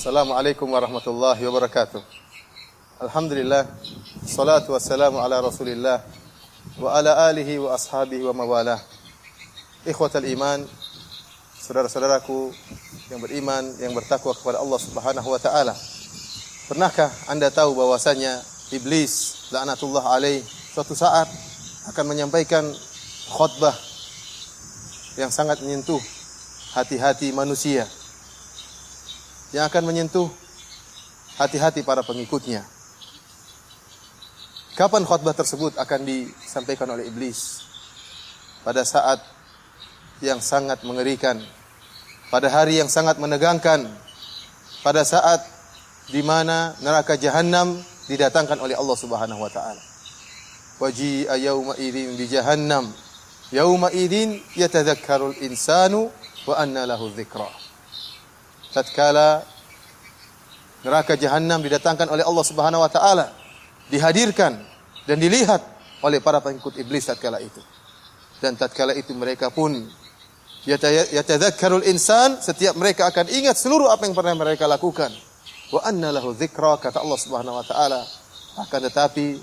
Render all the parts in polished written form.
Assalamualaikum warahmatullahi wabarakatuh. Alhamdulillah, salatu wassalamu ala Rasulillah wa ala alihi wa ashabihi wa mawalah. Ikhwatal iman, saudara-saudaraku yang beriman, yang bertakwa kepada Allah Subhanahu wa taala. Pernahkah Anda tahu bahwasanya iblis laknatullah alaih suatu saat akan menyampaikan khutbah yang sangat menyentuh hati-hati manusia, yang akan menyentuh hati-hati para pengikutnya. Kapan khutbah tersebut akan disampaikan oleh iblis? Pada saat yang sangat mengerikan, pada hari yang sangat menegangkan, pada saat di mana neraka jahanam didatangkan oleh Allah Subhanahu wa taala. Waji'a yauma idzin bi jahannam, yauma idzin yatadzakkarul insanu wa anna lahu dzikra. Tatkala neraka jahanam didatangkan oleh Allah Subhanahu wa taala, dihadirkan dan dilihat oleh para pengikut iblis tatkala itu. Dan tatkala itu mereka pun yatadzakkarul insan, setiap mereka akan ingat seluruh apa yang pernah mereka lakukan. Wa anna lahu dzikra, kata Allah Subhanahu wa taala. Akan tetapi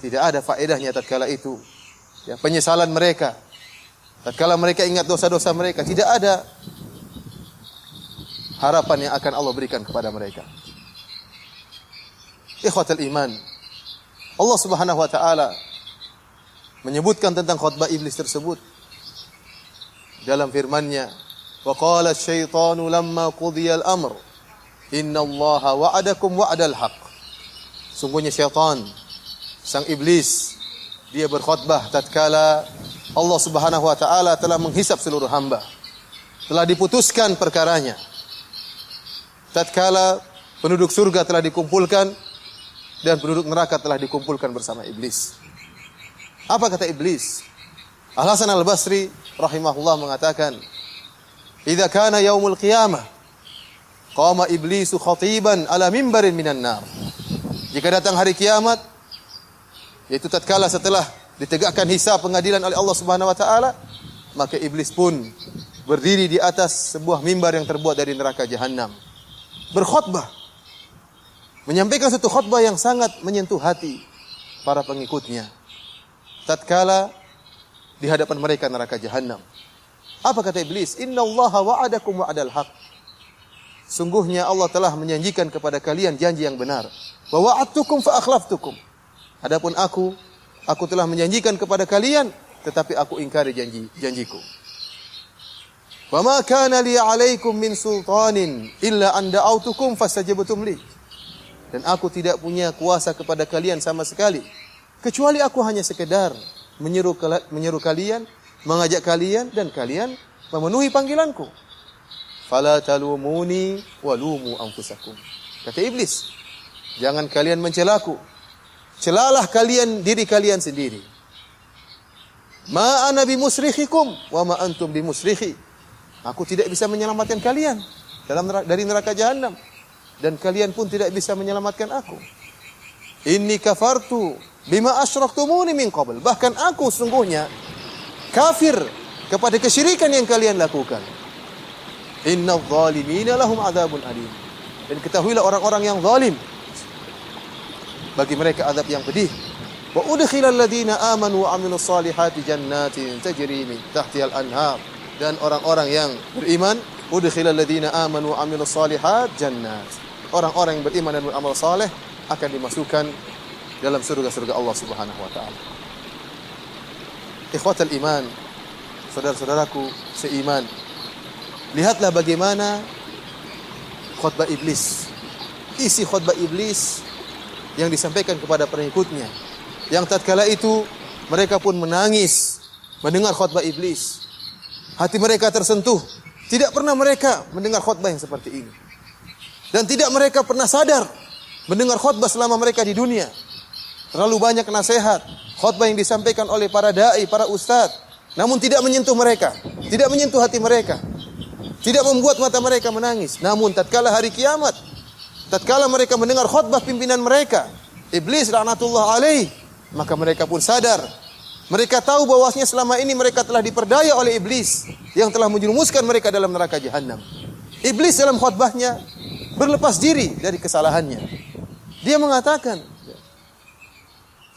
tidak ada faedahnya tatkala itu. Ya, penyesalan mereka. Tatkala mereka ingat dosa-dosa mereka, tidak ada harapan yang akan Allah berikan kepada mereka. Ikhwatal iman, Allah Subhanahu wa taala menyebutkan tentang khutbah iblis tersebut dalam firman-Nya, "Wa qala asy-syaitanu lamma qudiya al-amr, innallaha wa'adakum wa'dal haqq." Sungguhnya syaitan, sang iblis, dia berkhutbah tatkala Allah Subhanahu wa taala telah menghisap seluruh hamba, telah diputuskan perkaranya. Tatkala penduduk surga telah dikumpulkan dan penduduk neraka telah dikumpulkan bersama iblis. Apa kata iblis? Al-Hasan Al-Basri rahimahullah mengatakan, "Idza kana yaumul qiyamah, qama iblisu khatiban ala mimbarin minan nar." Jika datang hari kiamat, yaitu tatkala setelah ditegakkan hisab pengadilan oleh Allah Subhanahu wa taala, maka iblis pun berdiri di atas sebuah mimbar yang terbuat dari neraka jahanam, berkhutbah, menyampaikan satu khutbah yang sangat menyentuh hati para pengikutnya. Tatkala di hadapan mereka neraka jahanam, apa kata iblis? Innallaha wa'adakum wa'dal haqq. Sungguhnya Allah telah menjanjikan kepada kalian janji yang benar. Wa wa'adtukum fa akhlaftukum. Adapun aku telah menjanjikan kepada kalian, tetapi aku ingkari janjiku. Wa ma kana li 'alaikum min sultanin illa an da'autukum fastajabtum li. Dan aku tidak punya kuasa kepada kalian sama sekali, kecuali aku hanya sekedar menyeru kalian, mengajak kalian, dan kalian memenuhi panggilanku. Fala talumuni walumu anfusakum. Kata iblis, jangan kalian mencelaku, celalah kalian diri kalian sendiri. Ma ana bimusrikhikum wa ma antum bimusrikhi. Aku tidak bisa menyelamatkan kalian dari neraka jahanam, dan kalian pun tidak bisa menyelamatkan aku. Inni kafartu bima asyraktumuni min qabl. Bahkan aku sungguhnya kafir kepada kesyirikan yang kalian lakukan. Innadh dhalimina lahum adzabun alim. Dan ketahuilah orang-orang yang zalim, bagi mereka azab yang pedih. Wa udkhilal ladzina amanu wa 'amilus solihati jannatin tajri min tahtihal anhar. Dan orang-orang yang beriman, udkhilal ladzina amanu wa 'amilus solihat jannat. Orang-orang yang beriman dan beramal saleh akan dimasukkan dalam surga-surga Allah Subhanahu wa taala. Ikhwatal iman, saudara-saudaraku seiman, lihatlah bagaimana khutbah iblis. Isi khutbah iblis yang disampaikan kepada pengikutnya, yang tatkala itu mereka pun menangis mendengar khutbah iblis. Hati mereka tersentuh. Tidak pernah mereka mendengar khutbah yang seperti ini, dan tidak mereka pernah sadar mendengar khutbah selama mereka di dunia. Terlalu banyak nasihat, khutbah yang disampaikan oleh para dai, para ustaz, namun tidak menyentuh mereka, tidak menyentuh hati mereka, tidak membuat mata mereka menangis. Namun tatkala hari kiamat, tatkala mereka mendengar khutbah pimpinan mereka, iblis laknatullah alaih, maka mereka pun sadar. Mereka tahu bahwasanya selama ini mereka telah diperdaya oleh iblis yang telah menjerumuskan mereka dalam neraka jahanam. Iblis dalam khutbahnya berlepas diri dari kesalahannya. Dia mengatakan,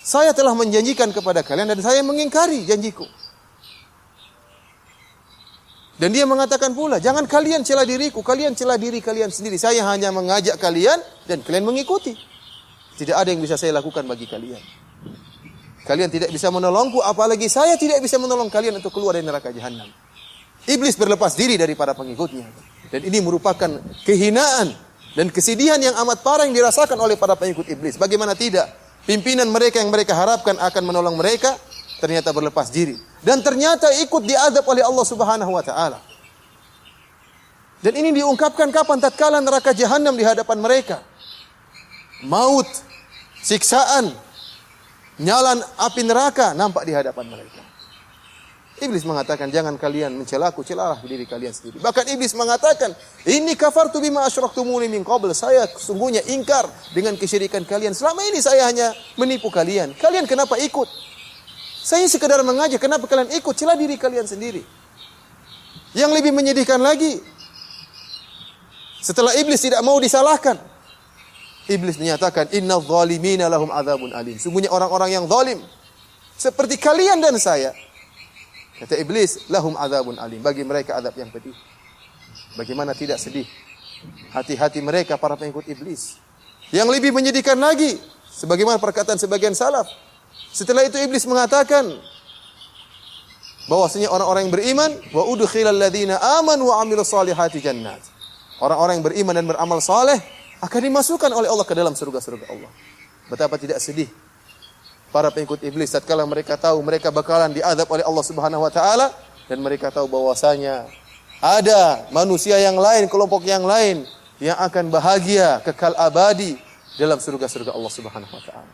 saya telah menjanjikan kepada kalian dan saya mengingkari janjiku. Dan dia mengatakan pula, jangan kalian cela diriku, kalian cela diri kalian sendiri. Saya hanya mengajak kalian dan kalian mengikuti. Tidak ada yang bisa saya lakukan bagi kalian. Kalian tidak bisa menolongku, apalagi saya tidak bisa menolong kalian untuk keluar dari neraka jahanam. Iblis berlepas diri dari para pengikutnya. Dan ini merupakan kehinaan dan kesedihan yang amat parah yang dirasakan oleh para pengikut iblis. Bagaimana tidak? Pimpinan mereka yang mereka harapkan akan menolong mereka, ternyata berlepas diri. Dan ternyata ikut diazab oleh Allah Subhanahu wa ta'ala. Dan ini diungkapkan kapan? Tatkala neraka jahanam di hadapan mereka. Maut, siksaan, nyalan api neraka nampak di hadapan mereka. Iblis mengatakan, jangan kalian mencelaku, celalah diri kalian sendiri. Bahkan iblis mengatakan, inni kafartu bima asyraktumuni min qabl. Saya sesungguhnya ingkar dengan kesyirikan kalian. Selama ini saya hanya menipu kalian. Kalian kenapa ikut? Saya sekedar mengajak, kenapa kalian ikut? Celah diri kalian sendiri. Yang lebih menyedihkan lagi, setelah iblis tidak mau disalahkan, iblis menyatakan, innal zalimina lahum adzabun alim. Sungguhnya orang-orang yang zalim seperti kalian dan saya, kata iblis, lahum adzabun alim, bagi mereka azab yang pedih. Bagaimana tidak sedih hati-hati mereka para pengikut iblis. Yang lebih menyedihkan lagi, sebagaimana perkataan sebagian salaf, setelah itu iblis mengatakan bahwasanya orang-orang yang beriman, wa udkhilal ladzina amanu wa amilus solihati jannat. Orang-orang yang beriman dan beramal saleh akan dimasukkan oleh Allah ke dalam surga-surga Allah. Betapa tidak sedih para pengikut iblis tatkala mereka tahu mereka bakalan diazab oleh Allah Subhanahu wa taala, dan mereka tahu bahwasanya ada manusia yang lain, kelompok yang lain yang akan bahagia kekal abadi dalam surga-surga Allah Subhanahu wa taala.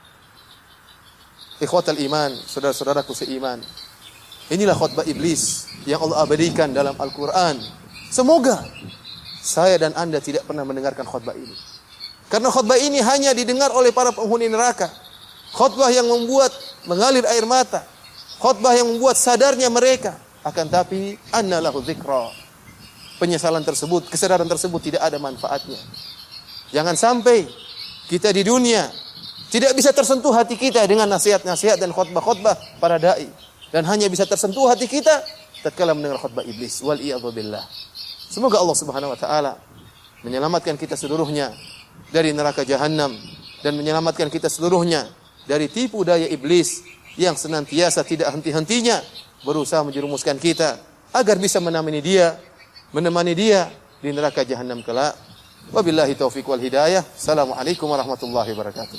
Ikhwatal iman, saudara-saudaraku seiman, inilah khutbah iblis yang Allah abadikan dalam Al-Quran. Semoga saya dan anda tidak pernah mendengarkan khutbah ini, karena khutbah ini hanya didengar oleh para penghuni neraka. Khutbah yang membuat mengalir air mata, khutbah yang membuat sadarnya mereka. Akan tapi anna lahu dzikra, penyesalan tersebut, kesadaran tersebut tidak ada manfaatnya. Jangan sampai kita di dunia tidak bisa tersentuh hati kita dengan nasihat-nasihat dan khutbah-khutbah para dai, dan hanya bisa tersentuh hati kita tatkala mendengar khutbah iblis. Wal iyadzu billah. Semoga Allah Subhanahu wa taala menyelamatkan kita seluruhnya dari neraka jahanam, dan menyelamatkan kita seluruhnya dari tipu daya iblis yang senantiasa tidak henti-hentinya berusaha menjerumuskan kita agar bisa menemani dia di neraka jahanam kelak. Wabillahi taufiq wal hidayah. Assalamualaikum warahmatullahi wabarakatuh.